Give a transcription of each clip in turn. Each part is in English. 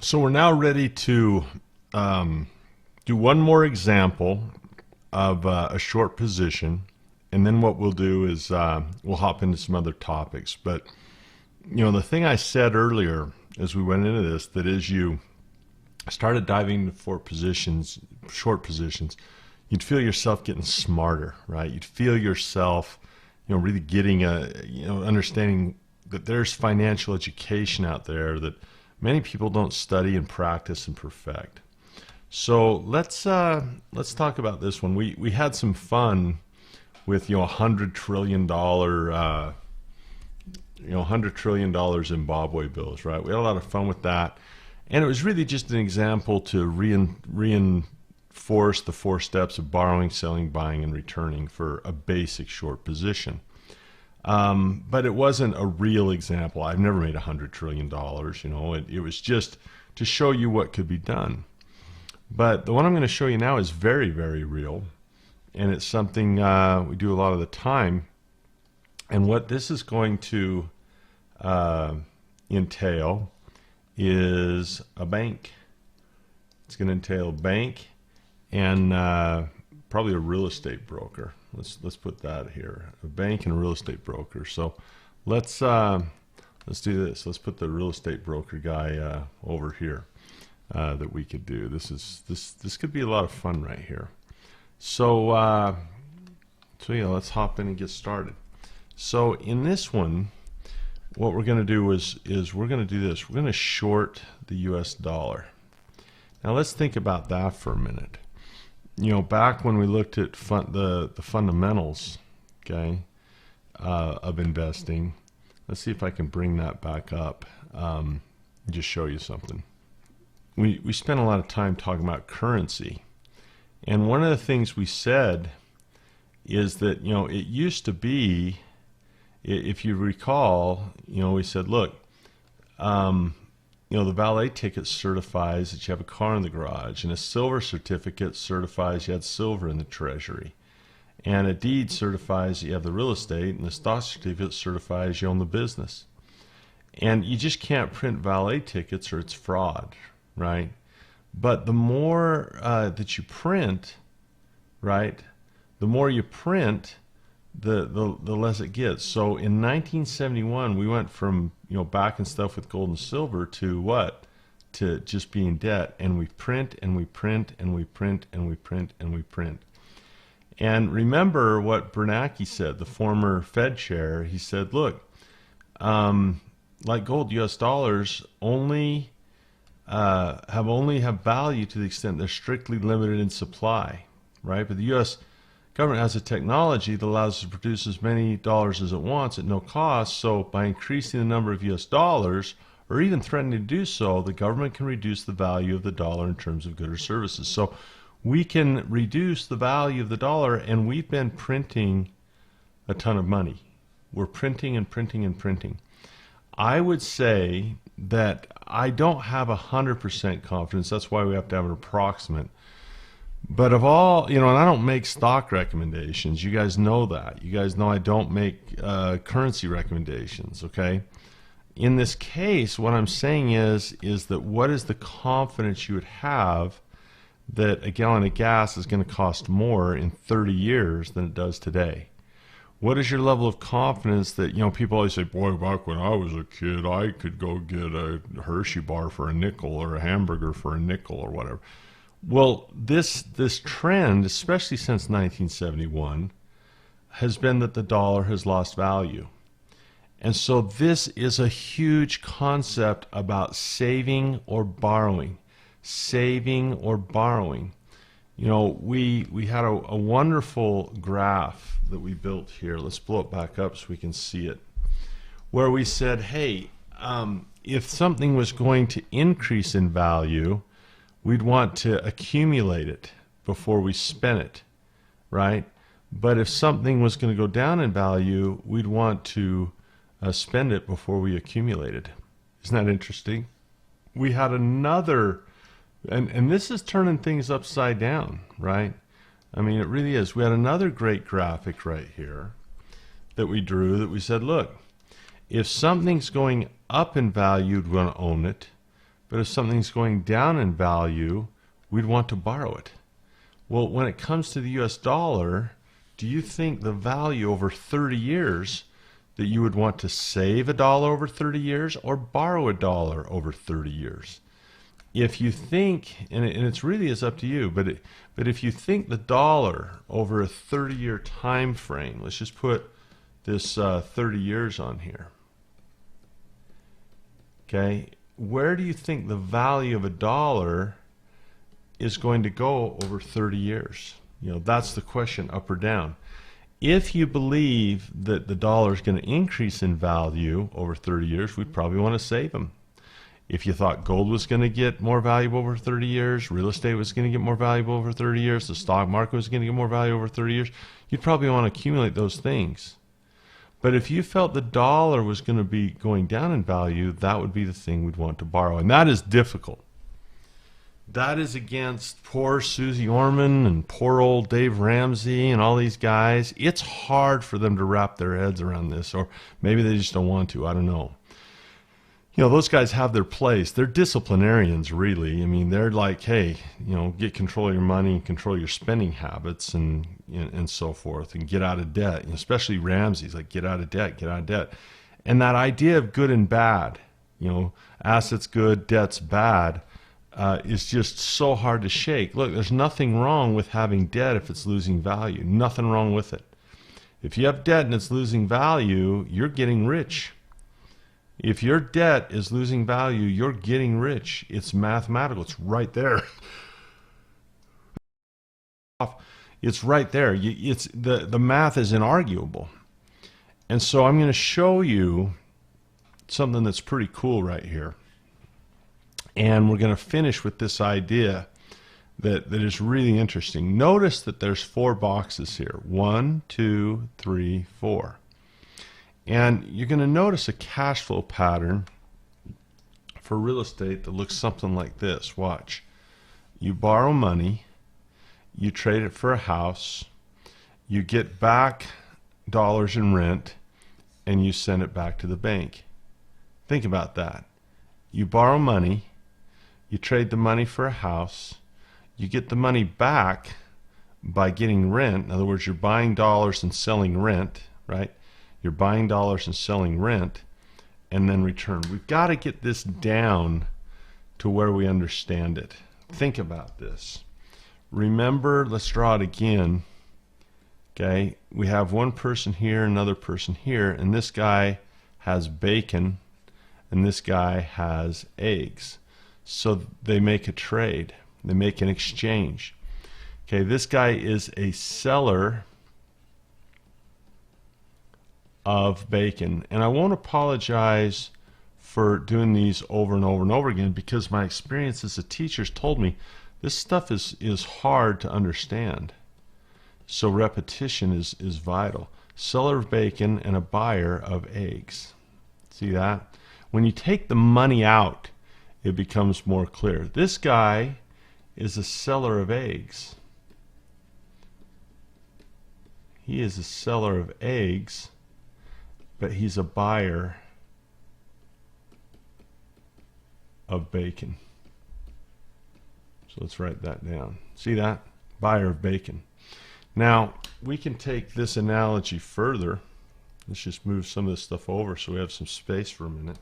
So we're now ready to do one more example of a short position, and then what we'll do is we'll hop into some other topics. But the thing I said earlier as we went into this, that as you started diving into short positions, you'd feel yourself getting smarter, right? You'd feel yourself, really getting understanding that there's financial education out there that many people don't study and practice and perfect. So let's talk about this one. We had some fun with $100 trillion $100 trillion Zimbabwe bills, right? We had a lot of fun with that, and it was really just an example to reinforce the 4 steps of borrowing, selling, buying, and returning for a basic short position. But it wasn't a real example. I've never made $100 trillion. It was just to show you what could be done. But the one I'm going to show you now is very, very real, and it's something we do a lot of the time. And what this is going to entail is a bank. It's going to entail a bank and probably a real estate broker. Let's put that here: a bank and a real estate broker. So let's do this. Let's put the real estate broker guy over here that we could do. This could be a lot of fun right here. So yeah, let's hop in and get started. So in this one, what we're going to do is we're going to do this. We're going to short the U.S. dollar. Now let's think about that for a minute. Back when we looked at the fundamentals, okay, of investing, let's see if I can bring that back up and just show you something. We spent a lot of time talking about currency, and one of the things we said is that it used to be, if you recall, we said, look, the valet ticket certifies that you have a car in the garage, and a silver certificate certifies you had silver in the treasury, and a deed certifies that you have the real estate, and the stock certificate certifies you own the business. And you just can't print valet tickets or it's fraud, right? But the more that you print, right, the more you print, the less it gets. So in 1971, we went from backing stuff with gold and silver to what? To just being debt, and we print and we print and we print and we print and we print. And remember what Bernanke said, the former Fed chair. He said, look, like gold, U.S. dollars only have value to the extent they're strictly limited in supply, right? But the U.S. government has a technology that allows us to produce as many dollars as it wants at no cost. So by increasing the number of U.S. dollars, or even threatening to do so, the government can reduce the value of the dollar in terms of goods or services. So we can reduce the value of the dollar, and we've been printing a ton of money. We're printing and printing and printing. I would say that I don't have 100% confidence. That's why we have to have an approximate. But of all, and I don't make stock recommendations. You guys know that. You guys know I don't make currency recommendations, okay? In this case, what I'm saying is that what is the confidence you would have that a gallon of gas is going to cost more in 30 years than it does today? What is your level of confidence that, people always say, boy, back when I was a kid, I could go get a Hershey bar for a nickel or a hamburger for a nickel or whatever. Well, this trend, especially since 1971, has been that the dollar has lost value. And so this is a huge concept about saving or borrowing. Saving or borrowing. We had a wonderful graph that we built here. Let's blow it back up so we can see it. Where we said, hey, if something was going to increase in value, we'd want to accumulate it before we spent it, right? But if something was going to go down in value, we'd want to spend it before we accumulate it. Isn't that interesting? We had another, and this is turning things upside down, right? I mean, it really is. We had another great graphic right here that we drew that we said, look, if something's going up in value, we'd want to own it. But if something's going down in value, we'd want to borrow it. Well, when it comes to the US dollar, do you think the value over 30 years that you would want to save $1 over 30 years or borrow $1 over 30 years? If you think, and it's really is up to you, but if you think the dollar over a 30-year time frame, let's just put this 30 years on here. Okay, where do you think the value of $1 is going to go over 30 years? You know, that's the question, up or down. If you believe that the dollar is going to increase in value over 30 years, we'd probably want to save them. If you thought gold was going to get more valuable over 30 years, real estate was going to get more valuable over 30 years, the stock market was going to get more value over 30 years, you'd probably want to accumulate those things. But if you felt the dollar was going to be going down in value, that would be the thing we'd want to borrow. And that is difficult. That is against poor Susie Orman and poor old Dave Ramsey and all these guys. It's hard for them to wrap their heads around this, or maybe they just don't want to. I don't know. You know, those guys have their place. They're disciplinarians, really. I mean, they're like, hey, you know, get control of your money and control your spending habits and so forth, and get out of debt. And especially Ramsey's like, get out of debt, get out of debt. And that idea of good and bad, you know, assets good, debt's bad, is just so hard to shake. Look, there's nothing wrong with having debt if it's losing value. Nothing wrong with it. If you have debt and it's losing value, you're getting rich. If your debt is losing value, you're getting rich. It's mathematical. It's right there. It's right there. It's the math is inarguable. And so I'm going to show you something that's pretty cool right here. And we're going to finish with this idea that is really interesting. Notice that there's 4 boxes here. 1, 2, 3, 4. And you're going to notice a cash flow pattern for real estate that looks something like this. Watch. You borrow money, you trade it for a house, you get back dollars in rent, and you send it back to the bank. Think about that. You borrow money, you trade the money for a house, you get the money back by getting rent. In other words, you're buying dollars and selling rent, right? You're buying dollars and selling rent, and then return. We've got to get this down to where we understand it. Think about this. Remember, let's draw it again. Okay, we have one person here, another person here, and this guy has bacon, and this guy has eggs. So they make a trade. They make an exchange. Okay, this guy is a seller of bacon, and I won't apologize for doing these over and over and over again, because my experience as a teacher has told me this stuff is hard to understand. So repetition is vital. Seller of bacon and a buyer of eggs. See that? When you take the money out, it becomes more clear. This guy is a seller of eggs. He is a seller of eggs, but he's a buyer of bacon. So let's write that down. See that? Buyer of bacon. Now, we can take this analogy further. Let's just move some of this stuff over so we have some space for a minute.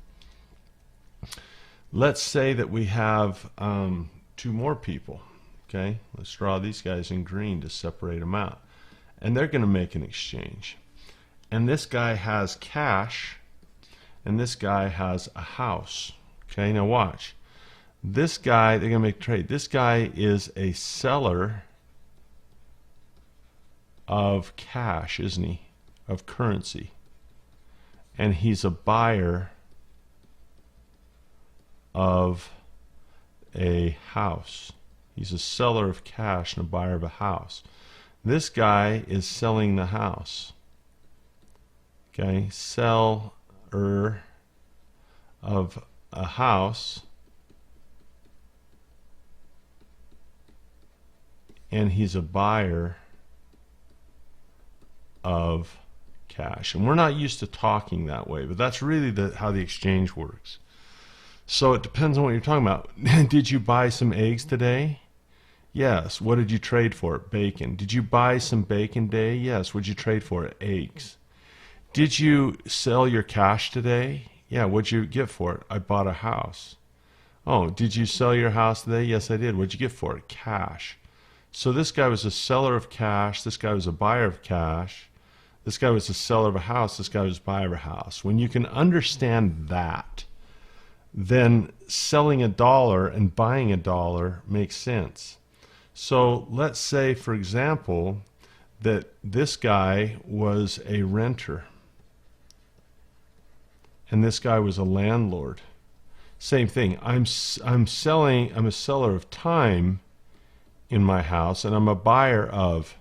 Let's say that we have 2 more people. Okay, let's draw these guys in green to separate them out. And they're going to make an exchange. And this guy has cash, and this guy has a house. Okay, now watch. This guy, they're going to make a trade. This guy is a seller of cash, isn't he? Of currency. And he's a buyer of a house. He's a seller of cash and a buyer of a house. This guy is selling the house. Okay, seller of a house, and he's a buyer of cash. And we're not used to talking that way, but that's really how the exchange works. So it depends on what you're talking about. Did you buy some eggs today? Yes. What did you trade for it? Bacon. Did you buy some bacon today? Yes. What did you trade for it? Eggs. Did you sell your cash today? Yeah. What'd you get for it? I bought a house. Oh, did you sell your house today? Yes, I did. What'd you get for it? Cash. So this guy was a seller of cash. This guy was a buyer of cash. This guy was a seller of a house. This guy was a buyer of a house. When you can understand that, then selling $1 and buying $1 makes sense. So let's say, for example, that this guy was a renter and this guy was a landlord. Same thing. I'm a seller of time in my house, and I'm a buyer of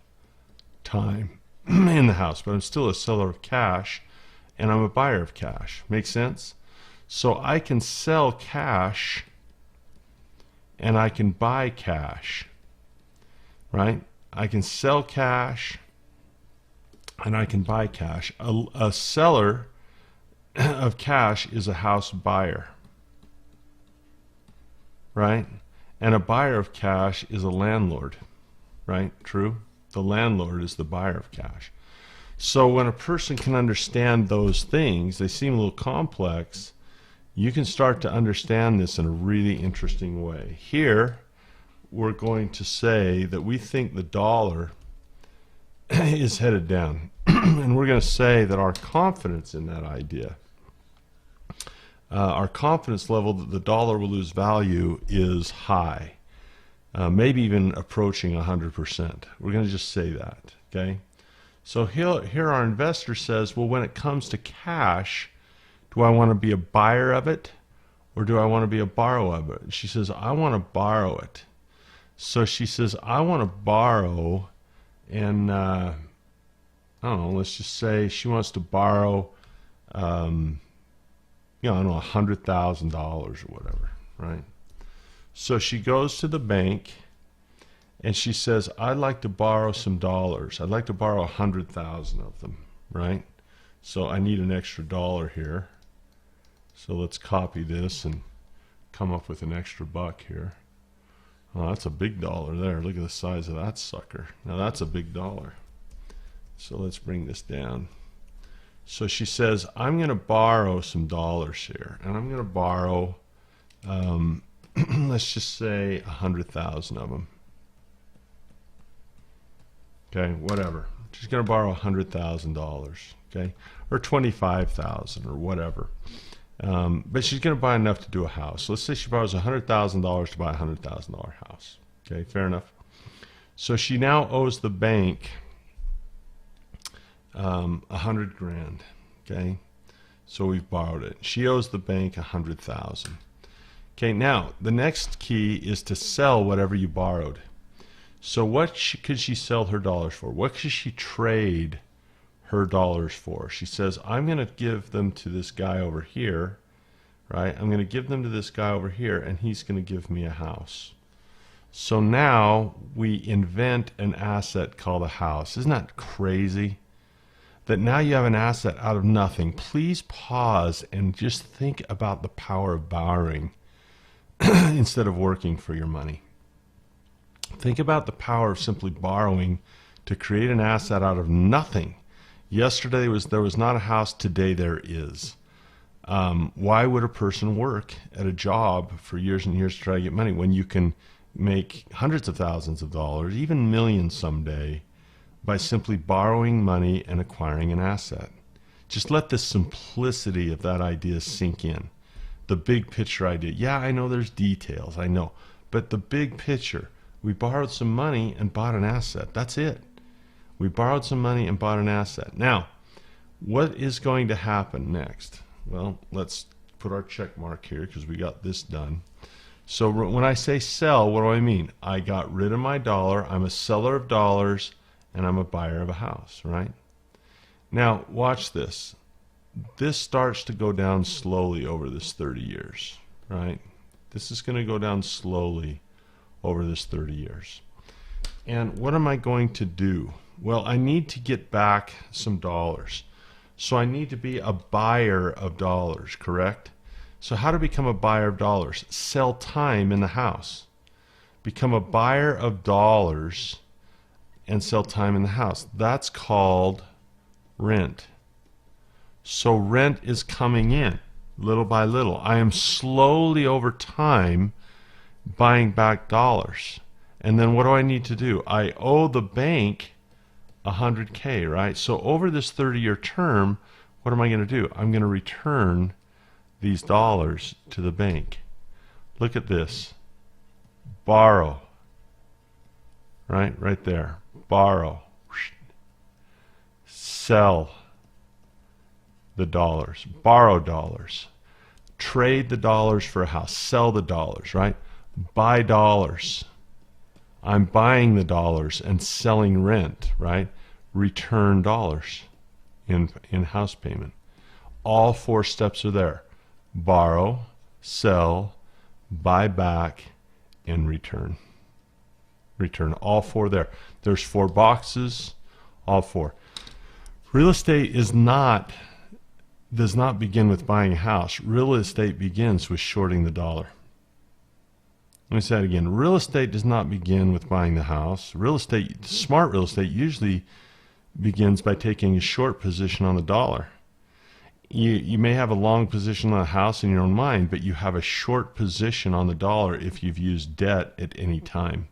time in the house, but I'm still a seller of cash, and I'm a buyer of cash. Make sense? So I can sell cash, and I can buy cash, right? I can sell cash, and I can buy cash. A seller of cash is a house buyer, right? And a buyer of cash is a landlord, right? True? The landlord is the buyer of cash. So when a person can understand those things, they seem a little complex, you can start to understand this in a really interesting way. Here, we're going to say that we think the dollar is headed down. And we're going to say that our confidence in that idea, our confidence level that the dollar will lose value is high, maybe even approaching 100%. We're going to just say that, okay? So here our investor says, well, when it comes to cash, do I want to be a buyer of it or do I want to be a borrower of it? She says, I want to borrow it. So she says, I want to borrow, and I don't know, let's just say she wants to borrow, I don't know, $100,000 or whatever, right? So she goes to the bank and she says, I'd like to borrow some dollars. I'd like to borrow 100,000 of them, right? So I need an extra dollar here. So let's copy this and come up with an extra buck here. Oh, that's a big dollar there. Look at the size of that sucker. Now that's a big dollar. So let's bring this down. So she says, I'm going to borrow some dollars here. And I'm going to borrow, let's just say 100,000 of them. Okay, whatever. She's going to borrow $100,000, okay, or 25,000 or whatever. But she's going to buy enough to do a house. So let's say she borrows $100,000 to buy a $100,000 house. Okay, fair enough. So she now owes the bank 100 grand. Okay, so we've borrowed it. She owes the bank 100,000. Okay, now the next key is to sell whatever you borrowed. So what could she sell her dollars for? What could she trade her dollars for? She says, I'm going to give them to this guy over here, right? I'm going to give them to this guy over here, and he's going to give me a house. So now we invent an asset called a house. Isn't that crazy? That now you have an asset out of nothing. Please pause and just think about the power of borrowing instead of working for your money. Think about the power of simply borrowing to create an asset out of nothing. Yesterday there was not a house. Today there is. Why would a person work at a job for years and years to try to get money when you can make hundreds of thousands of dollars, even millions someday, by simply borrowing money and acquiring an asset? Just let the simplicity of that idea sink in. The big picture idea. Yeah, I know there's details. I know. But the big picture. We borrowed some money and bought an asset. That's it. We borrowed some money and bought an asset. Now, what is going to happen next? Well, let's put our check mark here because we got this done. So when I say sell, what do I mean? I got rid of my dollar. I'm a seller of dollars, and I'm a buyer of a house, right? Now, watch this. This starts to go down slowly over this 30 years, right? This is going to go down slowly over this 30 years. And what am I going to do? Well, I need to get back some dollars. So I need to be a buyer of dollars, correct? So how to become a buyer of dollars? Sell time in the house. Become a buyer of dollars and sell time in the house. That's called rent. So rent is coming in little by little. I am slowly over time buying back dollars. And then what do I need to do? I owe the bank $100K, right? So over this 30-year term, what am I going to do? I'm going to return these dollars to the bank. Look at this. Borrow. Right there. Borrow. Sell the dollars. Borrow dollars. Trade the dollars for a house. Sell the dollars, right? Buy dollars. I'm buying the dollars and selling rent, right? Return dollars in house payment. All 4 steps are there. Borrow, sell, buy back, and return. Return. All 4 there. There's 4 boxes, all 4. Real estate does not begin with buying a house. Real estate begins with shorting the dollar. Let me say that again. Real estate does not begin with buying the house. Smart real estate usually begins by taking a short position on the dollar. You may have a long position on a house in your own mind, but you have a short position on the dollar if you've used debt at any time.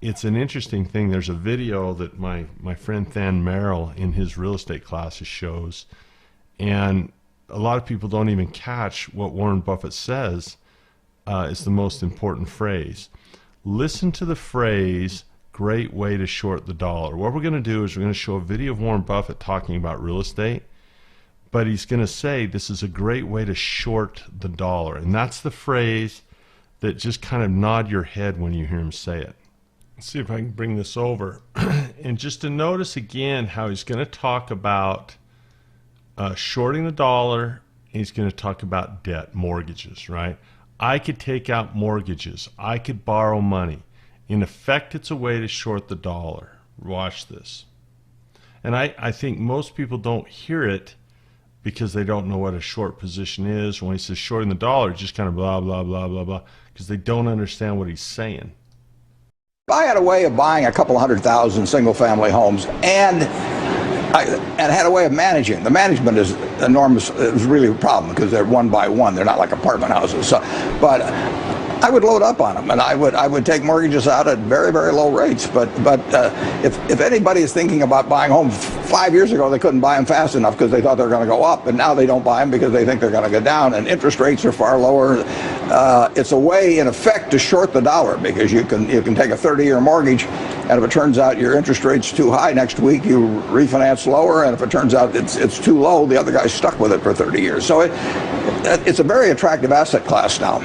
It's an interesting thing. There's a video that my friend Than Merrill in his real estate classes shows, and a lot of people don't even catch what Warren Buffett says is the most important phrase. Listen to the phrase, great way to short the dollar. What we're going to do is we're going to show a video of Warren Buffett talking about real estate, but he's going to say this is a great way to short the dollar. And that's the phrase that just kind of nod your head when you hear him say it. Let's see if I can bring this over. And just to notice again how he's going to talk about shorting the dollar. He's going to talk about debt, mortgages, right? I could take out mortgages. I could borrow money. In effect, it's a way to short the dollar. Watch this. And I think most people don't hear it because they don't know what a short position is. When he says shorting the dollar, it's just kind of blah, blah, blah, blah, blah, because they don't understand what he's saying. I had a way of buying a couple 100,000 single-family homes, and had a way of managing. The management is enormous. It was really a problem because they're one by one. They're not like apartment houses. So, but I would load up on them, and I would take mortgages out at very, very low rates. But if anybody is thinking about buying homes, 5 years ago they couldn't buy them fast enough because they thought they were going to go up, and now they don't buy them because they think they're going to go down, and interest rates are far lower. It's a way, in effect, to short the dollar because you can take a 30-year mortgage, and if it turns out your interest rate's too high next week, you refinance lower, and if it turns out it's too low, the other guy's stuck with it for 30 years. So it's a very attractive asset class now.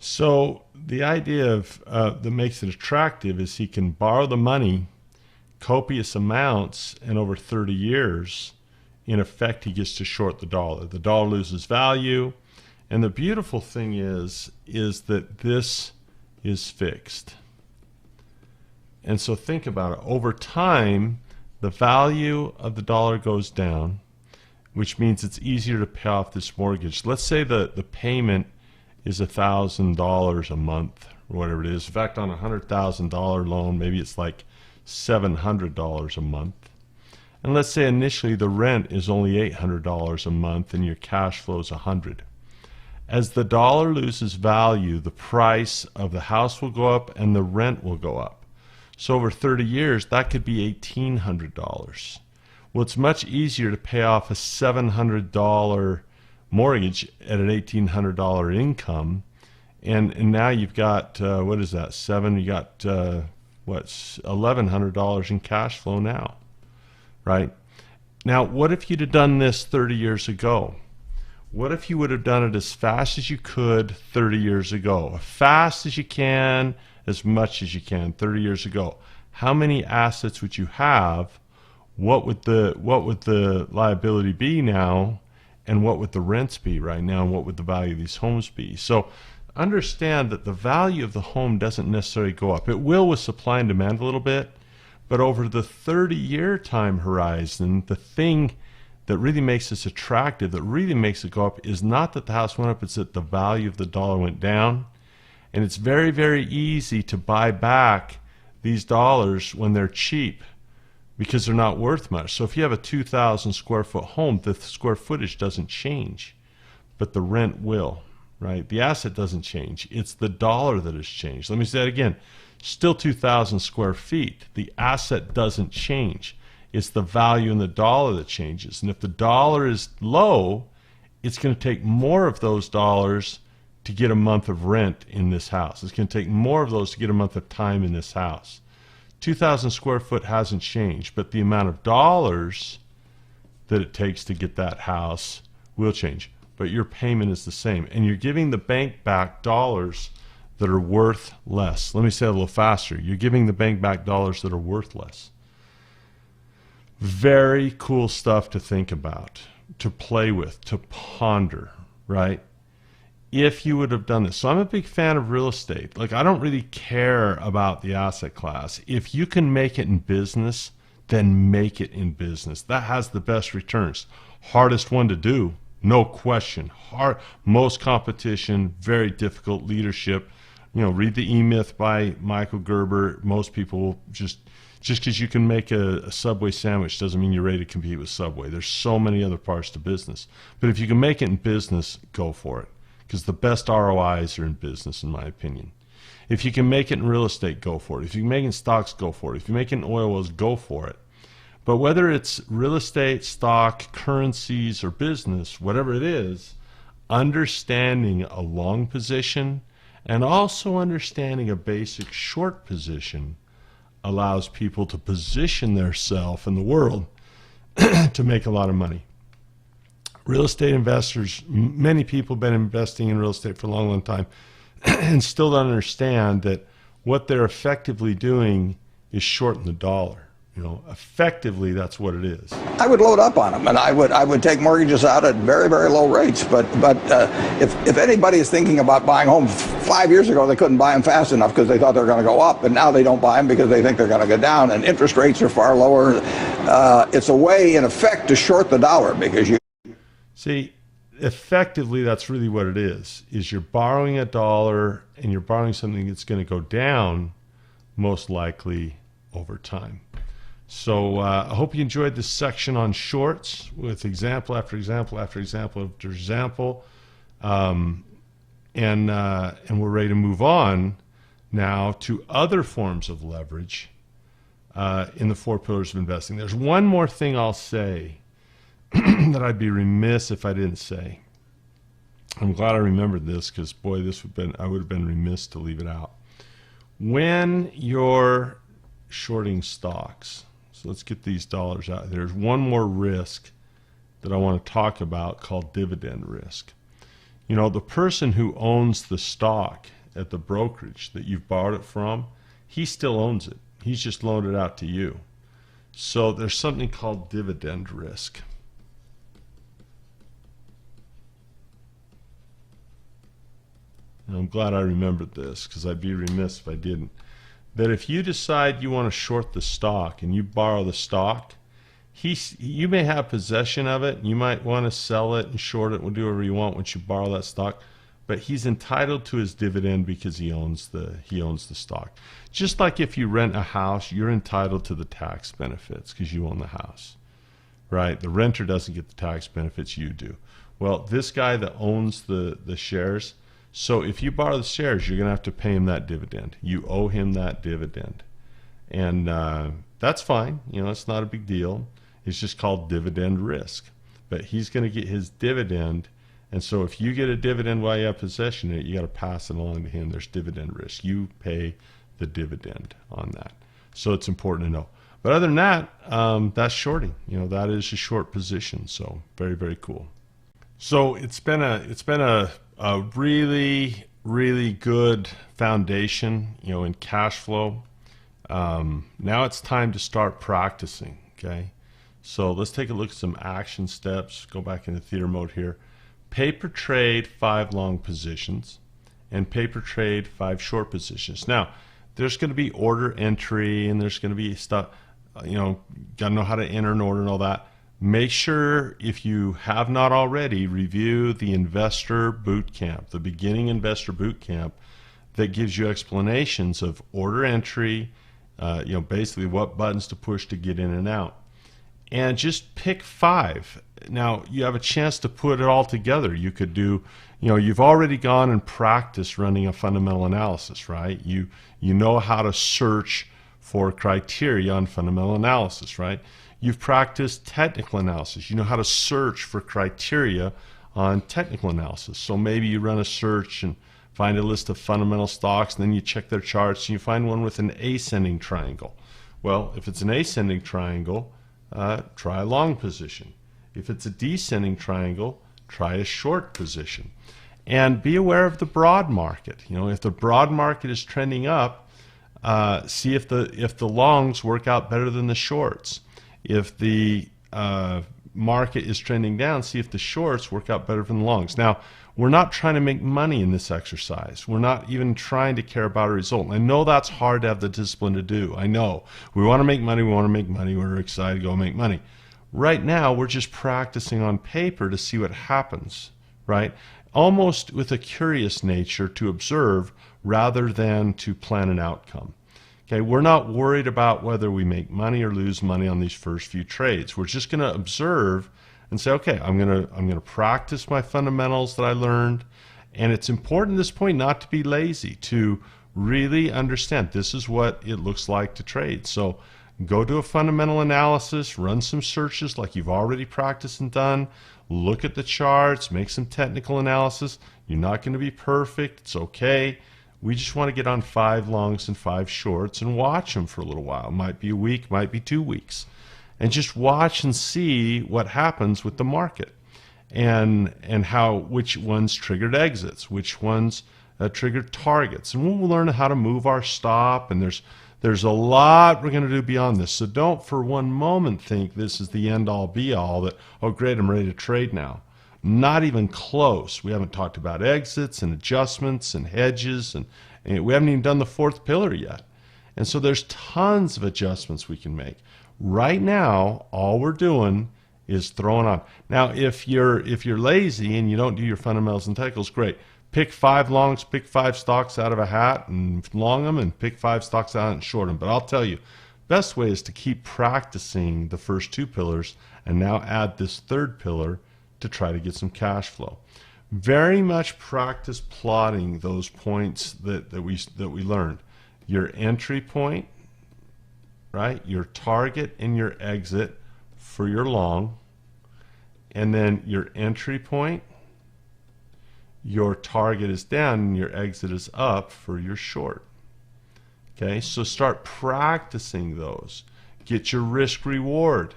So the idea of that makes it attractive is he can borrow the money, copious amounts, and over 30 years, in effect, he gets to short the dollar. The dollar loses value, and the beautiful thing is that this is fixed. And so think about it. Over time, the value of the dollar goes down, which means it's easier to pay off this mortgage. Let's say the payment is $1,000 a month or whatever it is. In fact, on a $100,000 loan, maybe it's like $700 a month. And let's say initially the rent is only $800 a month and your cash flow is $100. As the dollar loses value, the price of the house will go up and the rent will go up. So over 30 years, that could be $1,800. Well, it's much easier to pay off a $700 mortgage at an $1,800 income, and now you've got what is that? You got $1,100 in cash flow now, right? Now, what if you'd have done this 30 years ago? What if you would have done it as fast as you could 30 years ago? As fast as you can, as much as you can 30 years ago. How many assets would you have? What would the liability be now? And what would the rents be right now? And what would the value of these homes be? So understand that the value of the home doesn't necessarily go up. It will with supply and demand a little bit, but over the 30-year time horizon, the thing that really makes this attractive, that really makes it go up, is not that the house went up, it's that the value of the dollar went down. And it's very, very easy to buy back these dollars when they're cheap because they're not worth much. So if you have a 2,000 square foot home, the square footage doesn't change, but the rent will, right? The asset doesn't change. It's the dollar that has changed. Let me say that again. Still 2,000 square feet. The asset doesn't change. It's the value in the dollar that changes. And if the dollar is low, it's going to take more of those dollars to get a month of rent in this house. It's going to take more of those to get a month of time in this house. 2,000 square foot hasn't changed, but the amount of dollars that it takes to get that house will change. But your payment is the same. And you're giving the bank back dollars that are worth less. Let me say it a little faster. You're giving the bank back dollars that are worth less. Very cool stuff to think about, to play with, to ponder, right? If you would have done this. So I'm a big fan of real estate. Like, I don't really care about the asset class. If you can make it in business, then make it in business. That has the best returns. Hardest one to do, no question. Hard, most competition, very difficult leadership. You know, read the E-Myth by Michael Gerber. Most people will just because you can make a Subway sandwich doesn't mean you're ready to compete with Subway. There's so many other parts to business. But if you can make it in business, go for it. Because the best ROIs are in business, in my opinion. If you can make it in real estate, go for it. If you can make it in stocks, go for it. If you make it in oil wells, go for it. But whether it's real estate, stock, currencies, or business, whatever it is, understanding a long position and also understanding a basic short position allows people to position themselves in the world to make a lot of money. Real estate investors, many people have been investing in real estate for a long, long time and still don't understand that what they're effectively doing is shorten the dollar. You know, effectively, that's what it is. I would load up on them, and I would take mortgages out at very, very low rates. But if anybody is thinking about buying homes, 5 years ago they couldn't buy them fast enough because they thought they were going to go up, and now they don't buy them because they think they're going to go down, and interest rates are far lower. It's a way, in effect, to short the dollar because you see. Effectively, that's really what it is you're borrowing a dollar and you're borrowing something that's going to go down most likely over time. So I hope you enjoyed this section on shorts with example after example after example after example. And we're ready to move on now to other forms of leverage in the 4 pillars of investing. There's one more thing I'll say that I'd be remiss if I didn't say. I'm glad I remembered this because, boy, I would have been remiss to leave it out. When you're shorting stocks, so let's get these dollars out. There's one more risk that I want to talk about called dividend risk. You know, the person who owns the stock at the brokerage that you've borrowed it from, he still owns it. He's just loaned it out to you. So there's something called dividend risk. And I'm glad I remembered this because I'd be remiss if I didn't. That if you decide you want to short the stock and you borrow the stock, you may have possession of it and you might want to sell it and short it and do whatever you want once you borrow that stock, but he's entitled to his dividend because he owns the stock. Just like if you rent a house, you're entitled to the tax benefits because you own the house, right? The renter doesn't get the tax benefits, you do. Well, this guy that owns the shares, so if you borrow the shares, you're going to have to pay him that dividend. You owe him that dividend. And that's fine. You know, it's not a big deal. It's just called dividend risk. But he's going to get his dividend. And so if you get a dividend while you have possession of it, you got to pass it along to him. There's dividend risk. You pay the dividend on that. So it's important to know. But other than that, that's shorting. You know, that is a short position. So very, very cool. So it's been a really, really good foundation, you know, in cash flow. Now it's time to start practicing, okay? So let's take a look at some action steps. Go back into theater mode here. Paper trade 5 long positions and paper trade 5 short positions. Now, there's going to be order entry and there's going to be stuff, you know, got to know how to enter an order and all that. make sure, if you have not already, review the Investor Bootcamp, the Beginning Investor Bootcamp, that gives you explanations of order entry, basically what buttons to push to get in and out. And just pick 5. Now, you have a chance to put it all together. You could do, you've already gone and practiced running a fundamental analysis, right? You know how to search for criteria on fundamental analysis, right? You've practiced technical analysis. You know how to search for criteria on technical analysis. So maybe you run a search and find a list of fundamental stocks, and then you check their charts, and you find one with an ascending triangle. Well, if it's an ascending triangle, try a long position. If it's a descending triangle, try a short position. And be aware of the broad market. If the broad market is trending up, see if the longs work out better than the shorts. If the market is trending down, see if the shorts work out better than the longs. Now, we're not trying to make money in this exercise. We're not even trying to care about a result. I know that's hard to have the discipline to do. I know. We want to make money. We're excited to go make money. Right now, we're just practicing on paper to see what happens, right? Almost with a curious nature to observe rather than to plan an outcome. Okay, we're not worried about whether we make money or lose money on these first few trades. We're just going to observe and say, okay, I'm going to practice my fundamentals that I learned. And it's important at this point not to be lazy, to really understand this is what it looks like to trade. So go do a fundamental analysis, run some searches like you've already practiced and done, look at the charts, make some technical analysis. You're not going to be perfect. It's okay. We just want to get on 5 longs and 5 shorts and watch them for a little while. It might be a week, might be 2 weeks. And just watch and see what happens with the market, and which ones triggered exits, which ones triggered targets. And we'll learn how to move our stop, and there's a lot we're going to do beyond this. So don't for one moment think this is the end-all be-all, that, oh great, I'm ready to trade now. Not even close. We haven't talked about exits and adjustments and hedges, and we haven't even done the 4th pillar yet. And so there's tons of adjustments we can make. Right now, all we're doing is throwing on. Now, if you're lazy and you don't do your fundamentals and technicals, great. Pick 5 longs, pick 5 stocks out of a hat and long them, and pick 5 stocks out and short them. But I'll tell you, best way is to keep practicing the first 2 pillars and now add this 3rd pillar to try to get some cash flow. Very much practice plotting those points that we learned. Your entry point, right? Your target and your exit for your long, and then your entry point, your target is down and your exit is up for your short. Okay, so start practicing those. Get your risk reward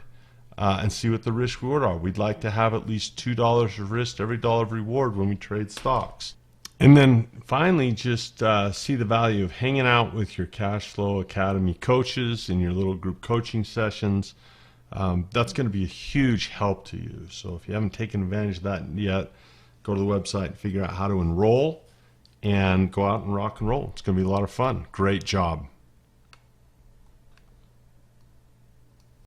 and see what the risk reward are. We'd like to have at least $2 of risk every dollar of reward when we trade stocks. And then finally, just see the value of hanging out with your Cash Flow Academy coaches in your little group coaching sessions. That's going to be a huge help to you. So if you haven't taken advantage of that yet, go to the website and figure out how to enroll and go out and rock and roll. It's going to be a lot of fun. Great job.